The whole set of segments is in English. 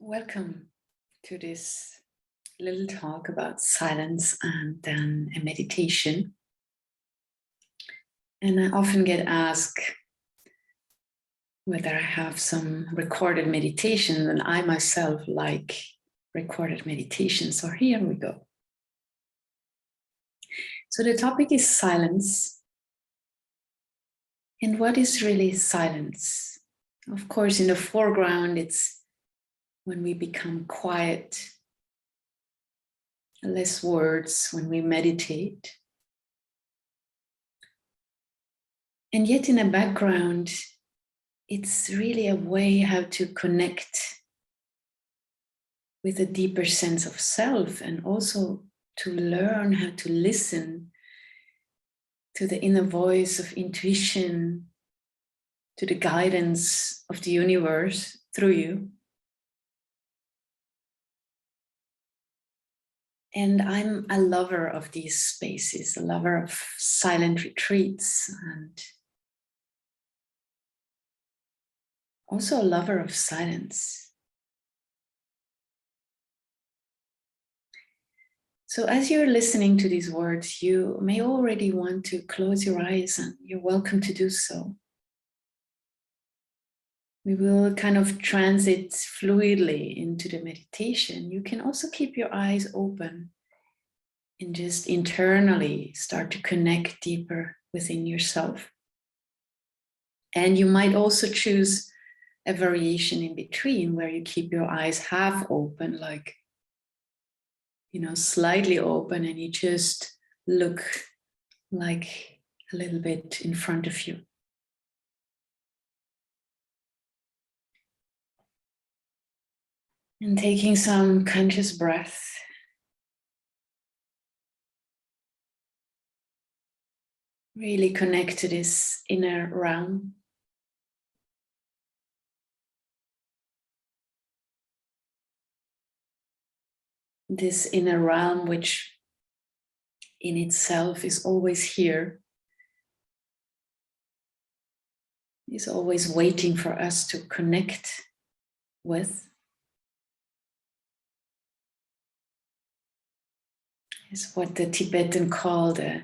Welcome to this little talk about silence and then a meditation. And I often get asked whether I have some recorded meditation, and I myself like recorded meditation. So here we go. So the topic is silence. And what is really silence? Of course, in the foreground, it's when we become quiet, less words, when we meditate. And yet in the background, it's really a way how to connect with a deeper sense of self, and also to learn how to listen to the inner voice of intuition, to the guidance of the universe through you. And I'm a lover of these spaces, a lover of silent retreats, and also a lover of silence. So as you're listening to these words, you may already want to close your eyes, and you're welcome to do so. We will kind of transit fluidly into the meditation. You can also keep your eyes open and just internally start to connect deeper within yourself. And you might also choose a variation in between where you keep your eyes half open, like, slightly open, and you just look like a little bit in front of you. And taking some conscious breath. Really connect to this inner realm. This inner realm, which in itself is always here, is always waiting for us to connect with. Is what the Tibetan call the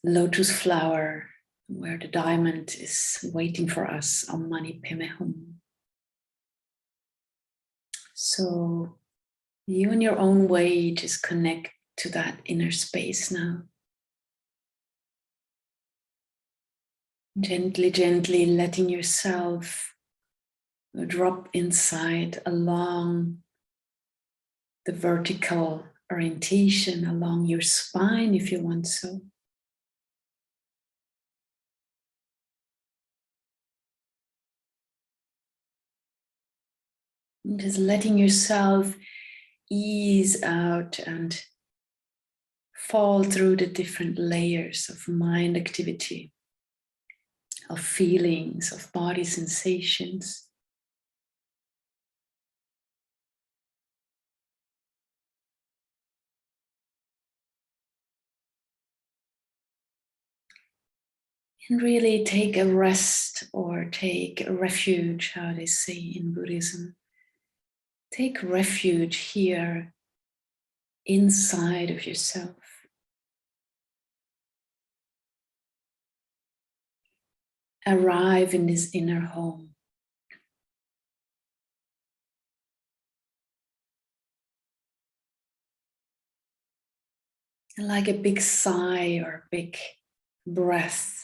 lotus flower, where the diamond is waiting for us, Om Mani Padme Hum. So you in your own way just connect to that inner space now. Gently, gently letting yourself drop inside along the vertical orientation, along your spine if you want so. And just letting yourself ease out and fall through the different layers of mind activity, of feelings, of body sensations. And really take a rest, or take a refuge, how they say in Buddhism. Take refuge here inside of yourself. Arrive in this inner home. And like a big sigh or big breath.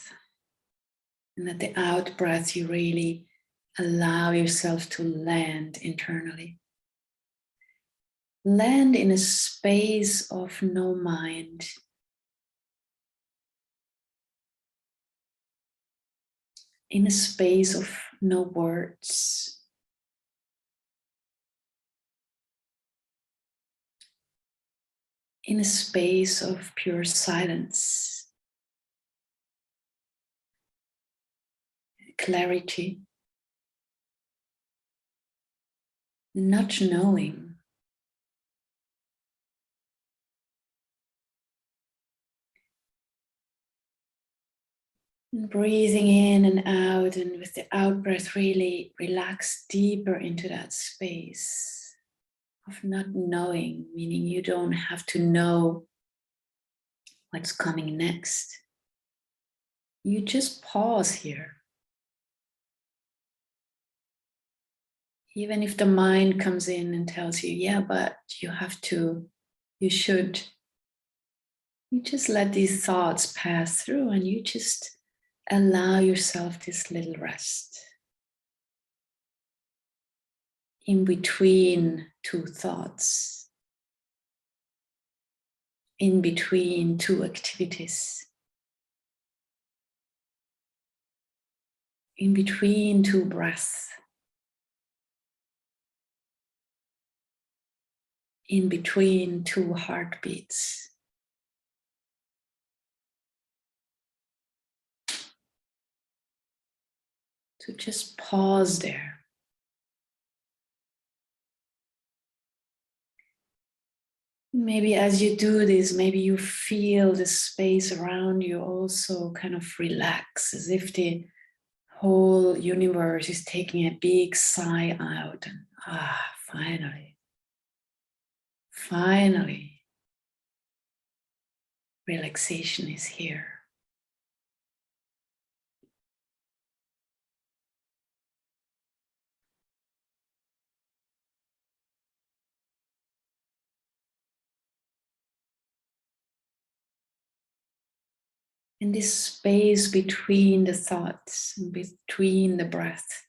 And at the out breath, you really allow yourself to land internally. Land in a space of no mind. In a space of no words. In a space of pure silence. Clarity. Not knowing. breathing in and out, and with the out breath, really relax deeper into that space of not knowing, meaning you don't have to know what's coming next. You just pause here. Even if the mind comes in and tells you, yeah, but you have to, you should, you just let these thoughts pass through and you just allow yourself this little rest in between two thoughts, in between two activities, in between two breaths, in between two heartbeats. To just pause there. Maybe as you do this, maybe you feel the space around you also kind of relax, as if the whole universe is taking a big sigh out. And finally, finally, relaxation is here. And this space between the thoughts and between the breath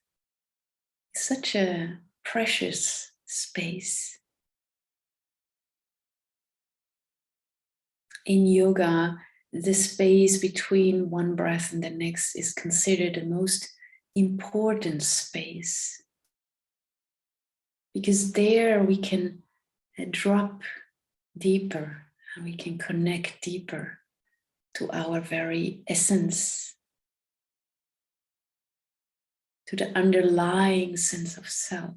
is such a precious space. In yoga, the space between one breath and the next is considered the most important space, because there we can drop deeper and we can connect deeper to our very essence, to the underlying sense of self.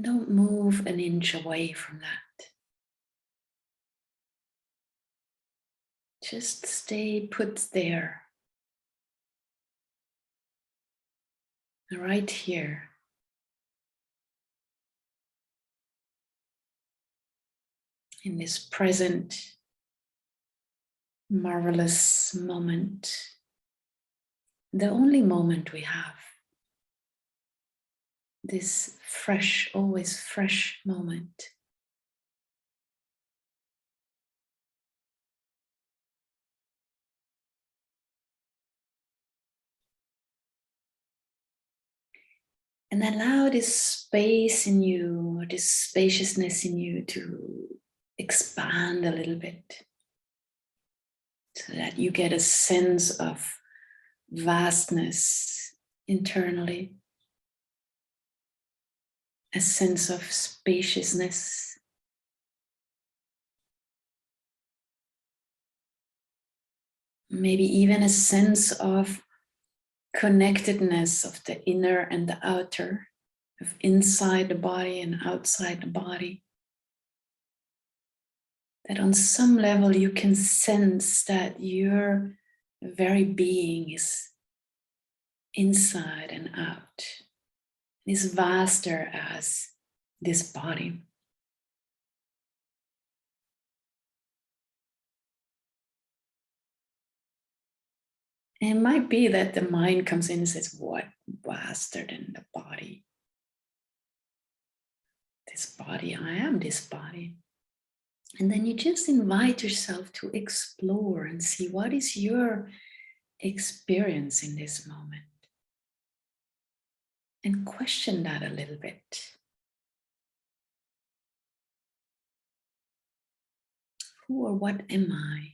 Don't move an inch away from that. Just stay put there, right here. In this present, marvelous moment, the only moment we have, this fresh, always fresh moment. And allow this space in you, or this spaciousness in you, to expand a little bit, so that you get a sense of vastness internally, a sense of spaciousness, maybe even a sense of connectedness of the inner and the outer, of inside the body and outside the body. That on some level you can sense that your very being is inside and out, is vaster as this body. And it might be that the mind comes in and says, what vaster than the body? This body, I am this body. And then you just invite yourself to explore and see what is your experience in this moment. And question that a little bit. Who or what am I?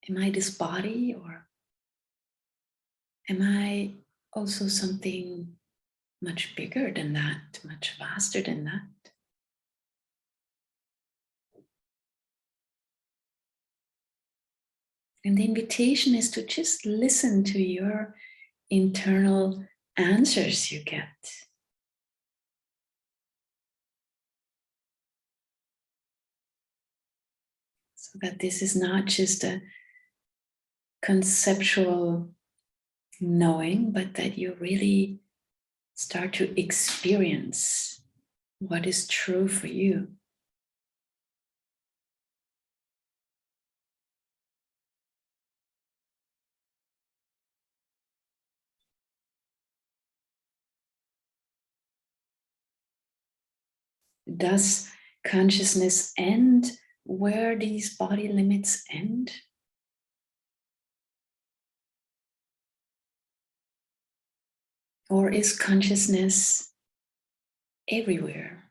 Am I this body, or am I also something much bigger than that, much vaster than that? And the invitation is to just listen to your internal answers you get. So that this is not just a conceptual knowing, but that you really start to experience what is true for you. Does consciousness end where these body limits end? Or is consciousness everywhere?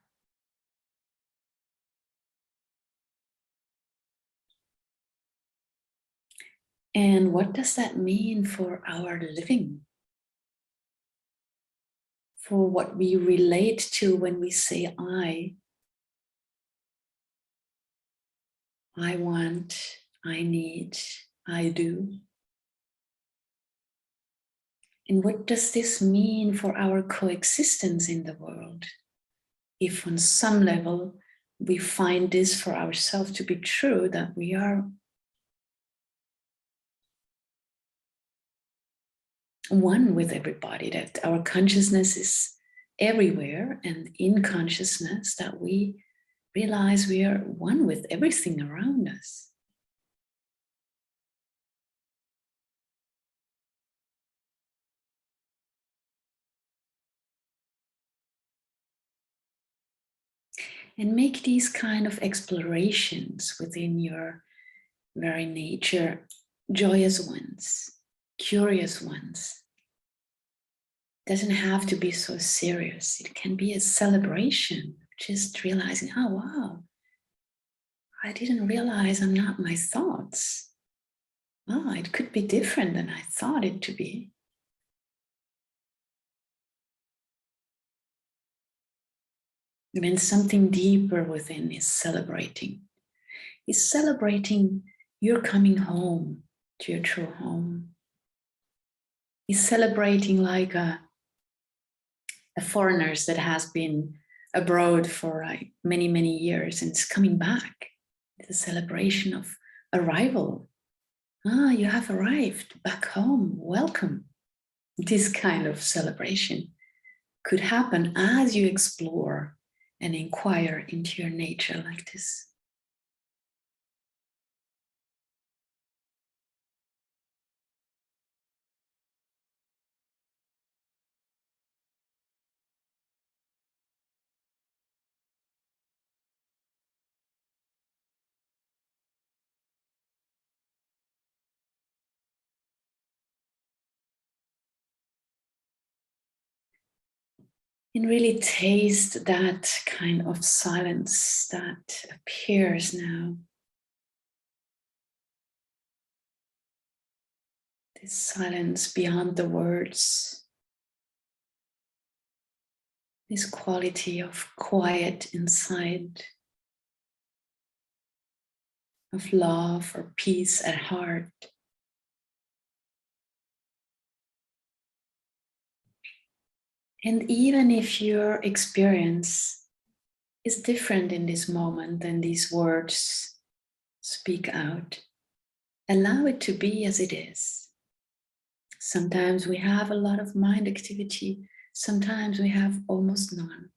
And what does that mean for our living? For what we relate to when we say I want, I need, I do. And what does this mean for our coexistence in the world? If on some level we find this for ourselves to be true, that we are one with everybody, that our consciousness is everywhere, and in consciousness that we realize we are one with everything around us. And make these kind of explorations within your very nature joyous ones, curious ones. Doesn't have to be so serious. It can be a celebration, just realizing, oh wow, I didn't realize I'm not my thoughts. Oh, it could be different than I thought it to be. And then something deeper within is celebrating. Is celebrating you're coming home to your true home. Is celebrating like a foreigner that has been abroad for like many, many years and is coming back. It's a celebration of arrival. Ah, you have arrived back home. Welcome. This kind of celebration could happen as you explore and inquire into your nature like this. And really taste that kind of silence that appears now. This silence beyond the words. This quality of quiet inside, of love or peace at heart. And even if your experience is different in this moment than these words speak out, allow it to be as it is. Sometimes we have a lot of mind activity, sometimes we have almost none.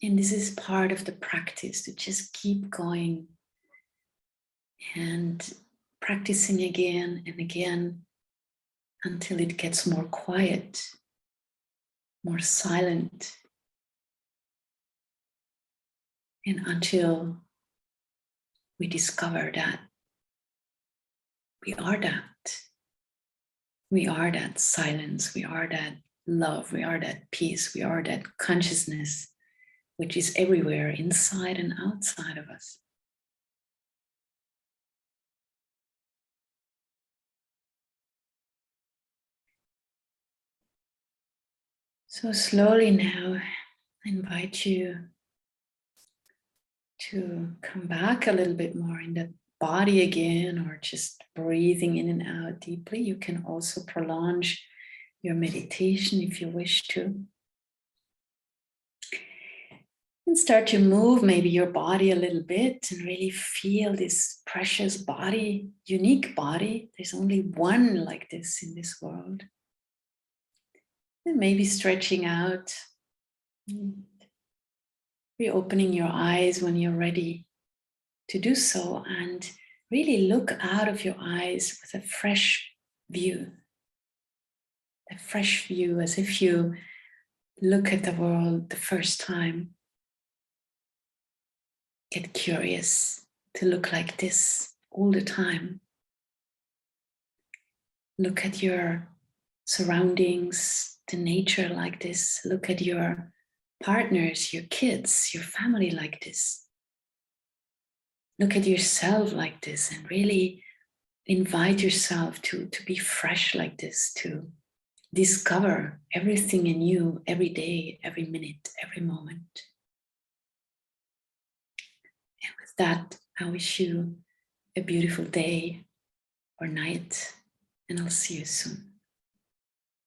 And this is part of the practice, to just keep going and practicing again and again until it gets more quiet, more silent, and until we discover that we are that. We are that silence, we are that love, we are that peace, we are that consciousness, which is everywhere, inside and outside of us. So slowly now, I invite you to come back a little bit more in the body again, or just breathing in and out deeply. You can also prolong your meditation if you wish to. And start to move maybe your body a little bit and really feel this precious body, unique body. There's only one like this in this world. And maybe stretching out, reopening your eyes when you're ready to do so, and really look out of your eyes with a fresh view. A fresh view, as if you look at the world the first time. Get curious to look like this all the time. Look at your surroundings, the nature like this. Look at your partners, your kids, your family like this. Look at yourself like this and really invite yourself to be fresh like this, to discover everything in you every day, every minute, every moment. And with that, I wish you a beautiful day or night, and I'll see you soon.